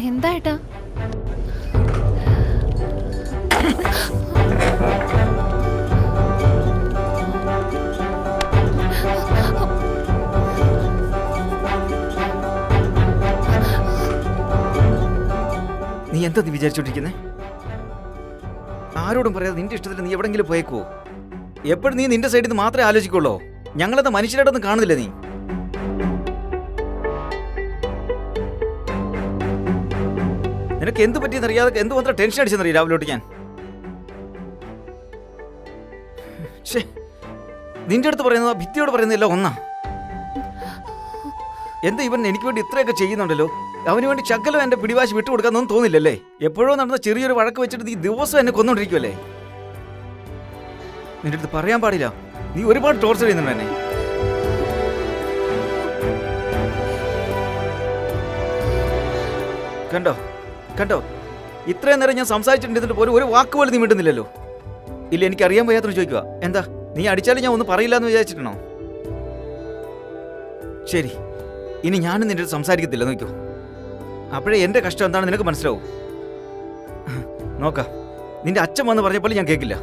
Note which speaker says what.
Speaker 1: എന്താ ഏട്ടാ?
Speaker 2: നീ എന്താ നീ വിചാരിച്ചോണ്ടിരിക്കുന്നേ? ആരോടും പറയാതെ നിന്റെ ഇഷ്ടത്തിൽ നീ എവിടെങ്കിലും പോയേക്കോ? എപ്പോഴും നീ നിന്റെ സൈഡിൽ നിന്ന് മാത്രമേ ആലോചിക്കുള്ളൂ. ഞങ്ങളത് മനുഷ്യരായിട്ടൊന്നും കാണുന്നില്ല. നീ നിനക്ക് എന്ത് പറ്റിയെന്നറിയാതെ എന്ത് മാത്രം ടെൻഷൻ അടിച്ചെന്നറിയാം രാവിലോട്ട് ഞാൻ. നിന്റെ അടുത്ത് പറയുന്നത് ഭിത്തിയോട് പറയുന്നതല്ല ഒന്നാ. എന്താ ഇവൻ എനിക്ക് വേണ്ടി ഇത്രയൊക്കെ ചെയ്യുന്നുണ്ടല്ലോ, അവന് വേണ്ടി ശകലം എന്റെ പിടിവാശി വിട്ടുകൊടുക്കാന്നൊന്നും തോന്നില്ലല്ലേ? എപ്പോഴോ നടന്ന ചെറിയൊരു വഴക്ക് വെച്ചിട്ട് നീ ദിവസം എന്നെ കൊന്നോണ്ടിരിക്കുമല്ലേ? നിന്റെ അടുത്ത് പറയാൻ പാടില്ല. നീ ഒരുപാട് ടോർച്ചർ ചെയ്യുന്നുണ്ട് എന്നെ. കണ്ടോ കണ്ടോ, ഇത്രയും നേരം ഞാൻ സംസാരിച്ചിട്ടുണ്ട് പോലും ഒരു വാക്ക് പോലും നീ മിണ്ടുന്നില്ലല്ലോ. ഇല്ല, എനിക്ക് അറിയാൻ വയ്യാത്തൊരു ചോദിക്കുക. എന്താ നീ അടിച്ചാലും ഞാൻ ഒന്നും പറയില്ല എന്ന് വിചാരിച്ചിട്ടാണോ? ശരി, ഇനി ഞാനും നിന്റെ അടുത്ത് സംസാരിക്കത്തില്ല, നോക്കൂ. അപ്പോഴേ എന്റെ കഷ്ടം എന്താണെന്ന് നിനക്ക് മനസ്സിലാവും. നോക്കാം, നിന്റെ അച്ഛൻ വന്ന് പറഞ്ഞപ്പോൾ ഞാൻ കേൾക്കില്ല.